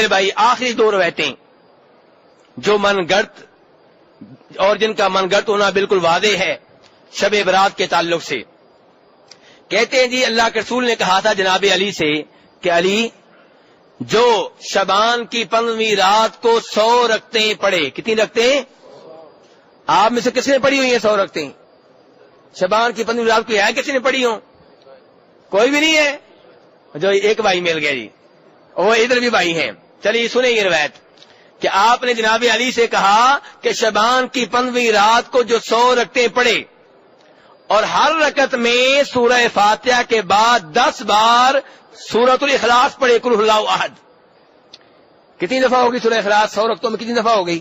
میرے بھائی آخری دو روایتیں جو من گڑت اور جن کا من گڑت ہونا بالکل واضح ہے شب برات کے تعلق سے، کہتے ہیں جی اللہ کے رسول نے کہا تھا جناب علی سے کہ علی جو شبان کی 15ویں رات کو 100 رکعتیں پڑھے، کتنی رکعتیں؟ آپ میں سے کس نے پڑھی ہوئی ہیں 100 رکعتیں؟ شبان کی 15ویں رات کو ہے کسی نے پڑھی ہو؟ کوئی بھی نہیں ہے؟ جو ایک بھائی مل گیا جی، وہ ادھر بھی بھائی ہیں۔ چلیے سنیں یہ روایت کہ آپ نے جناب علی سے کہا کہ شبان کی 15ویں رات کو جو 100 رکعتیں پڑھے اور ہر رکعت میں سورہ فاتحہ کے بعد 10 بار سورۃ الاخلاص پڑھے، قل اللہ احد۔ کتنی دفعہ ہوگی سورہ اخلاص 100 رکعتوں میں؟ کتنی دفعہ ہو گئی؟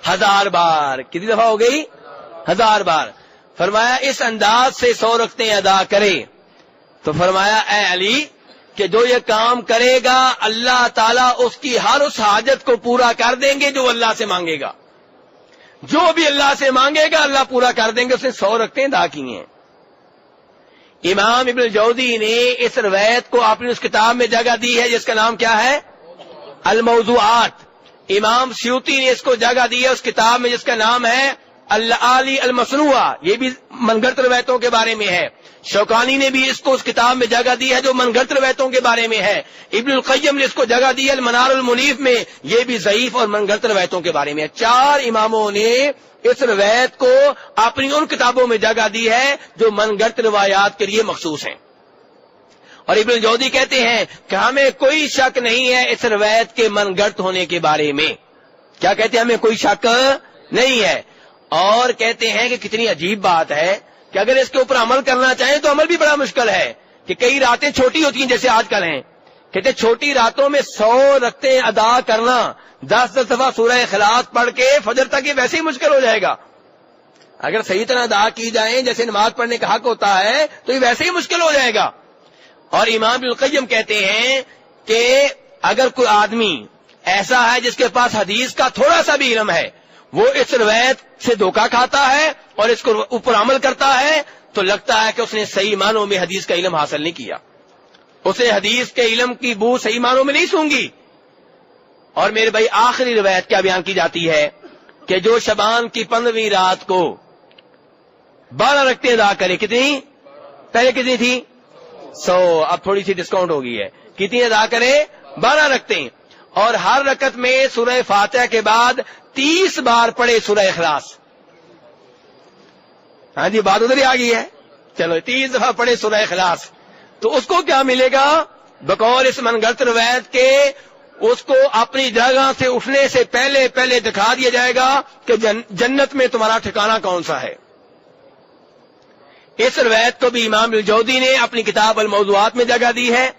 1000 بار۔ کتنی دفعہ ہو گئی؟ 1000 بار۔ فرمایا اس انداز سے 100 رکعتیں ادا کرے تو فرمایا اے علی کہ جو یہ کام کرے گا اللہ تعالیٰ اس کی ہر اس حاجت کو پورا کر دیں گے جو اللہ سے مانگے گا، جو بھی اللہ سے مانگے گا اللہ پورا کر دیں گے۔ اس نے 100 رکعتیں ادا کی ہیں۔ امام ابن الجوزی نے اس روایت کو اپنی اس کتاب میں جگہ دی ہے جس کا نام کیا ہے؟ الموضوعات۔ امام سیوطی نے اس کو جگہ دی ہے اس کتاب میں جس کا نام ہے العالی المصنوعہ، یہ بھی من گھڑت روایتوں کے بارے میں ہے۔ شوکانی نے بھی اس کو اس کتاب میں جگہ دی ہے جو من گھڑت روایتوں کے بارے میں ہے۔ ابن القیم نے اس کو جگہ دی ہے المنار المنیف میں، یہ بھی ضعیف اور من گھڑت روایتوں کے بارے میں ہے۔ 4 اماموں نے اس روایت کو اپنی ان کتابوں میں جگہ دی ہے جو من گھڑت روایات کے لیے مخصوص ہیں۔ اور ابن الجوزی کہتے ہیں کہ ہمیں کوئی شک نہیں ہے اس روایت کے من گھڑت ہونے کے بارے میں۔ کیا کہتے ہیں؟ ہمیں کوئی شک نہیں ہے۔ اور کہتے ہیں کہ کتنی عجیب بات ہے کہ اگر اس کے اوپر عمل کرنا چاہیں تو عمل بھی بڑا مشکل ہے کہ کئی راتیں چھوٹی ہوتی ہیں جیسے آج کل ہیں، کہتے ہیں چھوٹی راتوں میں 100 رکعتیں ادا کرنا 10 دفعہ سورہ اخلاص پڑھ کے فجر تک، یہ ویسے ہی مشکل ہو جائے گا۔ اگر صحیح طرح ادا کی جائیں جیسے نماز پڑھنے کا حق ہوتا ہے تو یہ ویسے ہی مشکل ہو جائے گا۔ اور امام ابن القیم کہتے ہیں کہ اگر کوئی آدمی ایسا ہے جس کے پاس حدیث کا تھوڑا سا بھی علم ہے، وہ اس روایت سے دھوکہ کھاتا ہے اور اس کو اوپر عمل کرتا ہے تو لگتا ہے کہ اس نے صحیح معنوں میں حدیث کا علم حاصل نہیں کیا، اسے حدیث کے علم کی بو صحیح معنوں میں نہیں سونگی۔ اور میرے بھائی آخری روایت کیا بیان کی جاتی ہے کہ جو شبان کی 15ویں رات کو 12 رکعتیں ادا کرے، کتنی؟ پہلے کتنی تھی؟ 100، اب تھوڑی سی ڈسکاؤنٹ ہو گئی ہے۔ کتنی ادا کرے؟ 12 رکعتیں، اور ہر رکعت میں سورہ فاتحہ کے بعد 30 بار پڑھے سورہ اخلاص۔ ہاں جی بات ادھر ہی آ گئی ہے۔ چلو 30 دفعہ پڑھے سورہ اخلاص تو اس کو کیا ملے گا؟ بقول اس من گھڑت روایت کے اس کو اپنی جگہ سے اٹھنے سے پہلے دکھا دیا جائے گا کہ جنت میں تمہارا ٹھکانہ کون سا ہے۔ اس روایت کو بھی امام الجوزی نے اپنی کتاب الموضوعات میں جگہ دی ہے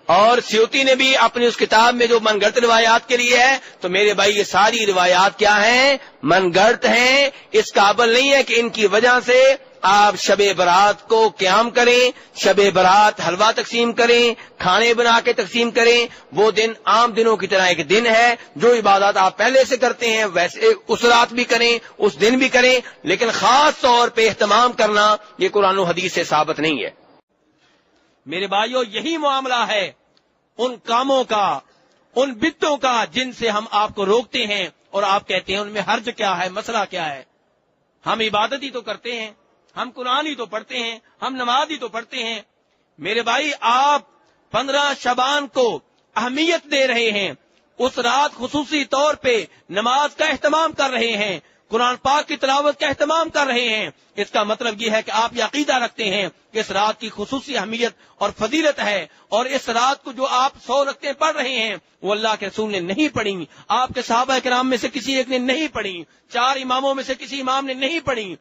اور سیوطی نے بھی اپنی اس کتاب میں جو من گھڑت روایات کے لیے ہے۔ تو میرے بھائی یہ ساری روایات کیا ہیں؟ من گھڑت ہیں، اس قابل نہیں ہے کہ ان کی وجہ سے آپ شب برات کو قیام کریں، شب برات حلوہ تقسیم کریں، کھانے بنا کے تقسیم کریں۔ وہ دن عام دنوں کی طرح ایک دن ہے، جو عبادات آپ پہلے سے کرتے ہیں ویسے اس رات بھی کریں، اس دن بھی کریں، لیکن خاص طور پہ اہتمام کرنا یہ قرآن و حدیث سے ثابت نہیں ہے۔ میرے بھائیو یہی معاملہ ہے ان کاموں کا، ان بدعتوں کا جن سے ہم آپ کو روکتے ہیں اور آپ کہتے ہیں ان میں حرج کیا ہے، مسئلہ کیا ہے؟ ہم عبادت ہی تو کرتے ہیں، ہم قرآن ہی تو پڑھتے ہیں، ہم نماز ہی تو پڑھتے ہیں۔ میرے بھائی آپ 15 شعبان کو اہمیت دے رہے ہیں، اس رات خصوصی طور پہ نماز کا اہتمام کر رہے ہیں، قرآن پاک کی تلاوت کا اہتمام کر رہے ہیں۔ اس کا مطلب یہ ہے کہ آپ یہ عقیدہ رکھتے ہیں کہ اس رات کی خصوصی اہمیت اور فضیلت ہے، اور اس رات کو جو آپ 100 رکعتیں پڑھ رہے ہیں وہ اللہ کے رسول نے نہیں پڑھی، آپ کے صحابہ کرام میں سے کسی ایک نے نہیں پڑھی، 4 اماموں میں سے کسی امام نے نہیں پڑھی۔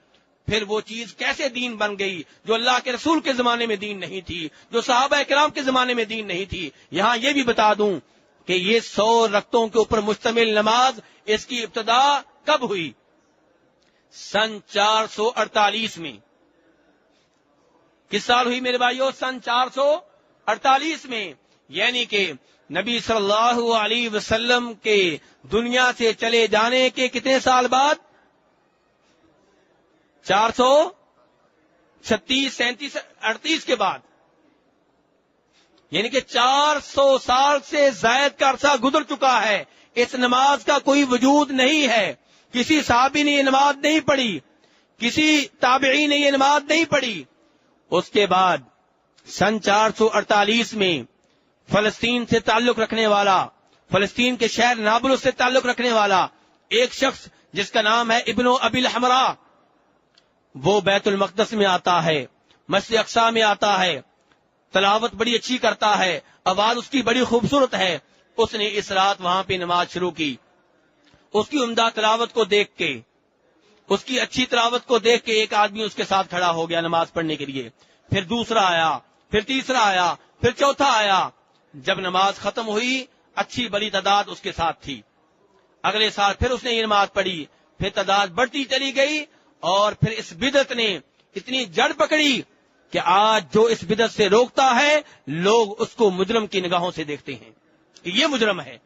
پھر وہ چیز کیسے دین بن گئی جو اللہ کے رسول کے زمانے میں دین نہیں تھی، جو صحابہ کرام کے زمانے میں دین نہیں تھی؟ یہاں یہ بھی بتا دوں کہ یہ 100 رکعتوں کے اوپر مشتمل نماز اس کی ابتدا کب ہوئی؟ سن 448 میں۔ کس سال ہوئی میرے بھائیو؟ سن 448 میں، یعنی کہ نبی صلی اللہ علیہ وسلم کے دنیا سے چلے جانے کے کتنے سال بعد؟ 436 37 38 کے بعد۔ یعنی کہ 400 سال سے زائد کا عرصہ گزر چکا ہے، اس نماز کا کوئی وجود نہیں ہے، کسی صحابی نے یہ نماز نہیں پڑھی، کسی تابعی نے یہ نماز نہیں پڑھی۔ اس کے بعد سن 448 میں فلسطین سے تعلق رکھنے والا، فلسطین کے شہر نابلس سے تعلق رکھنے والا ایک شخص جس کا نام ہے ابن ابی الحمراء، وہ بیت المقدس میں آتا ہے، مسجد اقصی میں آتا ہے، تلاوت بڑی اچھی کرتا ہے، آواز اس کی بڑی خوبصورت ہے۔ اس نے اس رات وہاں پہ نماز شروع کی۔ اس کی عمدہ تلاوت کو دیکھ کے، اس کی اچھی تلاوت کو دیکھ کے ایک آدمی اس کے ساتھ کھڑا ہو گیا نماز پڑھنے کے لیے۔ پھر دوسرا آیا، پھر تیسرا آیا، پھر چوتھا آیا۔ جب نماز ختم ہوئی، اچھی بڑی تعداد اس کے ساتھ تھی۔ اگلے سال پھر اس نے یہ نماز پڑھی، پھر تعداد بڑھتی چلی گئی، اور پھر اس بدعت نے اتنی جڑ پکڑی کہ آج جو اس بدعت سے روکتا ہے، لوگ اس کو مجرم کی نگاہوں سے دیکھتے ہیں کہ یہ مجرم ہے۔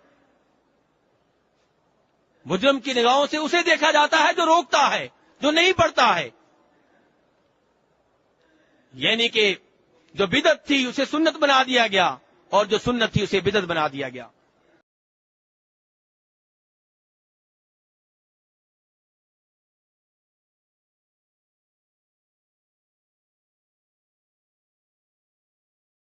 مجرم کی نگاہوں سے اسے دیکھا جاتا ہے جو روکتا ہے، جو نہیں پڑھتا ہے۔ یعنی کہ جو بدعت تھی اسے سنت بنا دیا گیا، اور جو سنت تھی اسے بدعت بنا دیا گیا۔